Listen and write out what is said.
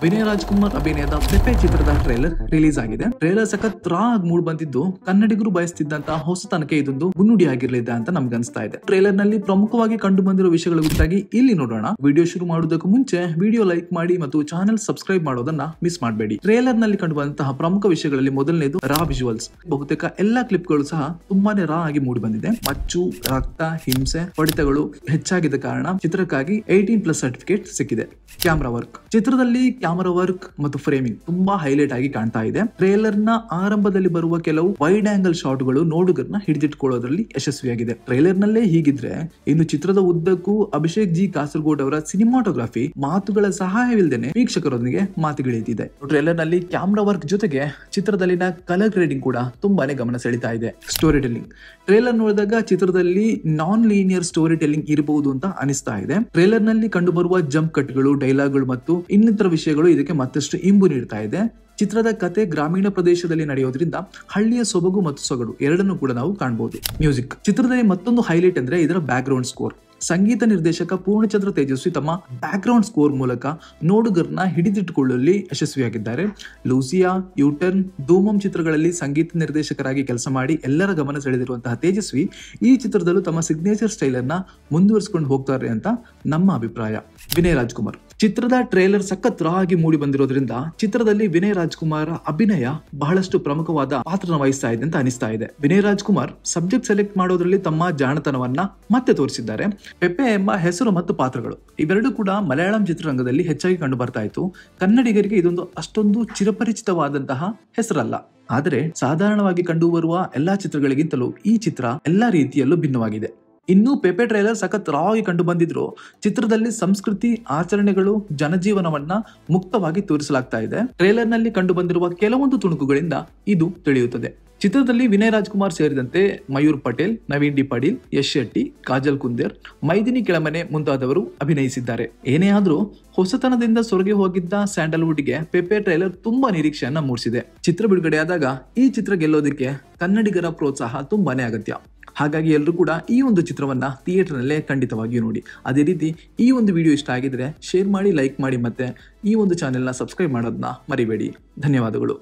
ವಿನಯ್ ರಾಜ್ಕುಮಾರ್ ಅಭಿನಯದ ಪೆಪೆ ಚಿತ್ರದ trailer release ಆಗಿದೆ. ಟ್ರೇಲರ್ ಸಖತ್ ರಾ ಆಗಿ ಮೂಡ್ ಬಂದಿದ್ದು ಕನ್ನಡಿಗರು ಬಯಸ್ತಿದ್ದಂತಹ ಹೊಸತನಕ್ಕೆ ಇದೊಂದು ಮುನ್ನುಡಿ ಆಗಿರಲಿದೆ ಅಂತ ನಮ್ಗೆ ಅನಿಸ್ತಾ ಇದೆ. ಟ್ರೇಲರ್ ನಲ್ಲಿ ಪ್ರಮುಖವಾಗಿ ಕಂಡು ಬಂದಿರೋ ವಿಷಯಗಳ ಕುರಿತಾಗಿ ಇಲ್ಲಿ ನೋಡೋಣ. ವಿಡಿಯೋ ಶುರು ಮಾಡುವುದಕ್ಕೂ ಮುಂಚೆ ವಿಡಿಯೋ ಲೈಕ್ ಮಾಡಿ ಮತ್ತು ಚಾನೆಲ್ ಸಬ್ಸ್ಕ್ರೈಬ್ ಮಾಡೋದನ್ನ ಮಿಸ್ ಮಾಡಬೇಡಿ. ಟ್ರೇಲರ್ ನಲ್ಲಿ ಕಂಡು ಬಂದಂತಹ ಪ್ರಮುಖ ವಿಷಯಗಳಲ್ಲಿ ಮೊದಲನೇದು ರಾ ವಿಜುವಲ್ಸ್. ಬಹುತೇಕ ಎಲ್ಲಾ ಕ್ಲಿಪ್ ಗಳು ಸಹ ತುಂಬಾನೇ ರಾ ಆಗಿ ಮೂಡಿ ಬಂದಿದೆ. ಮಚ್ಚು, ರಕ್ತ, ಹಿಂಸೆ, ಹೊಡೆತಗಳು ಹೆಚ್ಚಾಗಿದ್ದ ಕಾರಣ ಚಿತ್ರಕ್ಕಾಗಿ 18+ ಸರ್ಟಿಫಿಕೇಟ್ ಸಿಕ್ಕಿದೆ. ಕ್ಯಾಮೆರಾ ವರ್ಕ್, ಚಿತ್ರದಲ್ಲಿ ಕ್ಯಾಮೆರಾ ವರ್ಕ್ ಮತ್ತು ಫ್ರೇಮಿಂಗ್ ತುಂಬಾ ಹೈಲೈಟ್ ಆಗಿ ಕಾಣ್ತಾ ಇದೆ. ಟ್ರೇಲರ್ ನ ಆರಂಭದಲ್ಲಿ ಬರುವ ಕೆಲವು ವೈಡ್ ಆಂಗಲ್ ಶಾಟ್ ಗಳು ನೋಡುಗರನ್ನ ಹಿಡಿದಿಟ್ಕೊಳ್ಳೋದ್ರಲ್ಲಿ ಯಶಸ್ವಿಯಾಗಿದೆ. ಟ್ರೇಲರ್ ನಲ್ಲೇ ಹೀಗಿದ್ರೆ ಇನ್ನು ಚಿತ್ರದ ಉದ್ದಕ್ಕೂ ಅಭಿಷೇಕ್ ಜಿ ಕಾಸರಗೋಡ್ ಅವರ ಸಿನಿಮಾಟೋಗ್ರಫಿ ಮಾತುಗಳ ಸಹಾಯವಿಲ್ಲದೆ ವೀಕ್ಷಕರೊಂದಿಗೆ ಮಾತುಗಳಿದೆ. ಟ್ರೇಲರ್ ನಲ್ಲಿ ಕ್ಯಾಮೆರಾ ವರ್ಕ್ ಜೊತೆಗೆ ಚಿತ್ರದಲ್ಲಿನ ಕಲರ್ ಗ್ರೇಡಿಂಗ್ ಕೂಡ ತುಂಬಾನೇ ಗಮನ ಸೆಳೀತಾ ಇದೆ. ಸ್ಟೋರಿ ಟೆಲ್ಲಿಂಗ್, ಟ್ರೇಲರ್ ನೋಡಿದಾಗ ಚಿತ್ರದಲ್ಲಿ ನಾನ್ ಲೀನಿಯರ್ ಸ್ಟೋರಿ ಟೆಲ್ಲಿಂಗ್ ಇರಬಹುದು ಅಂತ ಅನಿಸ್ತಾ ಇದೆ. ಟ್ರೇಲರ್ ನಲ್ಲಿ ಕಂಡು ಬರುವ ಜಂಪ್ ಕಟ್ಗಳು, ಡೈಲಾಗ್ಗಳು ಮತ್ತು ಇನ್ನಿತರ ವಿಷಯಗಳು ಇದಕ್ಕೆ ಮತ್ತಷ್ಟು ಇಂಬು ನೀಡ್ತಾ ಇದೆ. ಚಿತ್ರದ ಕತೆ ಗ್ರಾಮೀಣ ಪ್ರದೇಶದಲ್ಲಿ ನಡೆಯೋದ್ರಿಂದ ಹಳ್ಳಿಯ ಸೊಬಗು ಮತ್ತು ಸೊಗಡು ಎರಡನ್ನೂ ಕೂಡ ನಾವು ಕಾಣಬಹುದು. ಮ್ಯೂಸಿಕ್, ಚಿತ್ರದಲ್ಲಿ ಮತ್ತೊಂದು ಹೈಲೈಟ್ ಅಂದ್ರೆ ಇದರ ಬ್ಯಾಕ್ ಗ್ರೌಂಡ್ ಸ್ಕೋರ್. ಸಂಗೀತ ನಿರ್ದೇಶಕ ಪೂರ್ಣಚಂದ್ರ ತೇಜಸ್ವಿ ತಮ್ಮ ಬ್ಯಾಕ್ ಗ್ರೌಂಡ್ ಸ್ಕೋರ್ ಮೂಲಕ ನೋಡುಗರನ್ನ ಹಿಡಿದಿಟ್ಟುಕೊಳ್ಳುವಲ್ಲಿ ಯಶಸ್ವಿಯಾಗಿದ್ದಾರೆ. ಲೂಸಿಯಾ, ಯೂಟರ್ನ್, ಧೂಮಂ ಚಿತ್ರಗಳಲ್ಲಿ ಸಂಗೀತ ನಿರ್ದೇಶಕರಾಗಿ ಕೆಲಸ ಮಾಡಿ ಎಲ್ಲರ ಗಮನ ಸೆಳೆದಿರುವಂತಹ ತೇಜಸ್ವಿ ಈ ಚಿತ್ರದಲ್ಲೂ ತಮ್ಮ ಸಿಗ್ನೇಚರ್ ಸ್ಟೈಲ್ ಅನ್ನ ಮುಂದುವರಿಸಿಕೊಂಡು ಹೋಗ್ತಾರೆ ಅಂತ ನಮ್ಮ ಅಭಿಪ್ರಾಯ. ವಿನಯ್ ರಾಜ್ಕುಮಾರ್, ಚಿತ್ರದ ಟ್ರೇಲರ್ ಸಖತ್ ರಾ ಆಗಿ ಮೂಡಿ ಬಂದಿರೋದ್ರಿಂದ ಚಿತ್ರದಲ್ಲಿ ವಿನಯ್ ರಾಜ್ಕುಮಾರ್ ಅಭಿನಯ ಬಹಳಷ್ಟು ಪ್ರಮುಖವಾದ ಪಾತ್ರನ ವಹಿಸ್ತಾ ಇದೆ ಅಂತ ಅನಿಸ್ತಾ ಇದೆ. ವಿನಯ್ ರಾಜ್ಕುಮಾರ್ ಸಬ್ಜೆಕ್ಟ್ ಸೆಲೆಕ್ಟ್ ಮಾಡೋದ್ರಲ್ಲಿ ತಮ್ಮ ಜಾಣತನವನ್ನ ಮತ್ತೆ ತೋರಿಸಿದ್ದಾರೆ. ಪೆಪೆ ಎಂಬ ಹೆಸರು ಮತ್ತು ಪಾತ್ರಗಳು ಇವೆರಡೂ ಕೂಡ ಮಲಯಾಳಂ ಚಿತ್ರರಂಗದಲ್ಲಿ ಹೆಚ್ಚಾಗಿ ಕಂಡು ಬರ್ತಾ ಇತ್ತು. ಕನ್ನಡಿಗರಿಗೆ ಇದೊಂದು ಅಷ್ಟೊಂದು ಚಿರಪರಿಚಿತವಾದಂತಹ ಹೆಸರಲ್ಲ. ಆದರೆ ಸಾಧಾರಣವಾಗಿ ಕಂಡು ಬರುವ ಎಲ್ಲಾ ಚಿತ್ರಗಳಿಗಿಂತಲೂ ಈ ಚಿತ್ರ ಎಲ್ಲಾ ರೀತಿಯಲ್ಲೂ ಭಿನ್ನವಾಗಿದೆ. ಇನ್ನು ಪೆಪೆ ಟ್ರೇಲರ್ ಸಖತ್ ರಾ ಆಗಿ ಕಂಡು ಬಂದಿದ್ರು ಚಿತ್ರದಲ್ಲಿ ಸಂಸ್ಕೃತಿ, ಆಚರಣೆಗಳು, ಜನಜೀವನವನ್ನ ಮುಕ್ತವಾಗಿ ತೋರಿಸಲಾಗ್ತಾ ಇದೆ. ಟ್ರೇಲರ್ ನಲ್ಲಿ ಕಂಡು ಬಂದಿರುವ ಕೆಲವೊಂದು ತುಣುಕುಗಳಿಂದ ಇದು ತಿಳಿಯುತ್ತದೆ. ಚಿತ್ರದಲ್ಲಿ ವಿನಯ್ ರಾಜ್ಕುಮಾರ್ ಸೇರಿದಂತೆ ಮಯೂರ್ ಪಟೇಲ್, ನವೀನ್ ಡಿ ಪಾಟೀಲ್, ಯಶ್ ಶೆಟ್ಟಿ, ಕಾಜಲ್ ಕುಂದೇರ್, ಮೈದಿನಿ ಕೆಳಮನೆ ಮುಂತಾದವರು ಅಭಿನಯಿಸಿದ್ದಾರೆ. ಏನೇ ಆದ್ರೂ ಹೊಸತನದಿಂದ ಸೊರಗಿ ಹೋಗಿದ್ದ ಸ್ಯಾಂಡಲ್ವುಡ್ಗೆ ಪೆಪೆ ಟ್ರೇಲರ್ ತುಂಬಾ ನಿರೀಕ್ಷೆಯನ್ನ ಮೂಡಿಸಿದೆ. ಚಿತ್ರ ಬಿಡುಗಡೆಯಾದಾಗ ಈ ಚಿತ್ರ ಗೆಲ್ಲೋದಕ್ಕೆ ಕನ್ನಡಿಗರ ಪ್ರೋತ್ಸಾಹ ತುಂಬಾನೇ ಅಗತ್ಯ. ಹಾಗಾಗಿ ಎಲ್ಲರೂ ಕೂಡ ಈ ಒಂದು ಚಿತ್ರವನ್ನ ಥಿಯೇಟರ್ ನಲ್ಲೇ ಖಂಡಿತವಾಗಿಯೂ ನೋಡಿ. ಅದೇ ರೀತಿ ಈ ಒಂದು ವಿಡಿಯೋ ಇಷ್ಟ ಆಗಿದ್ರೆ ಶೇರ್ ಮಾಡಿ, ಲೈಕ್ ಮಾಡಿ, ಮತ್ತೆ ಈ ಒಂದು ಚಾನೆಲ್ನ ಸಬ್ಸ್ಕ್ರೈಬ್ ಮಾಡೋದನ್ನ ಮರಿಬೇಡಿ. ಧನ್ಯವಾದಗಳು.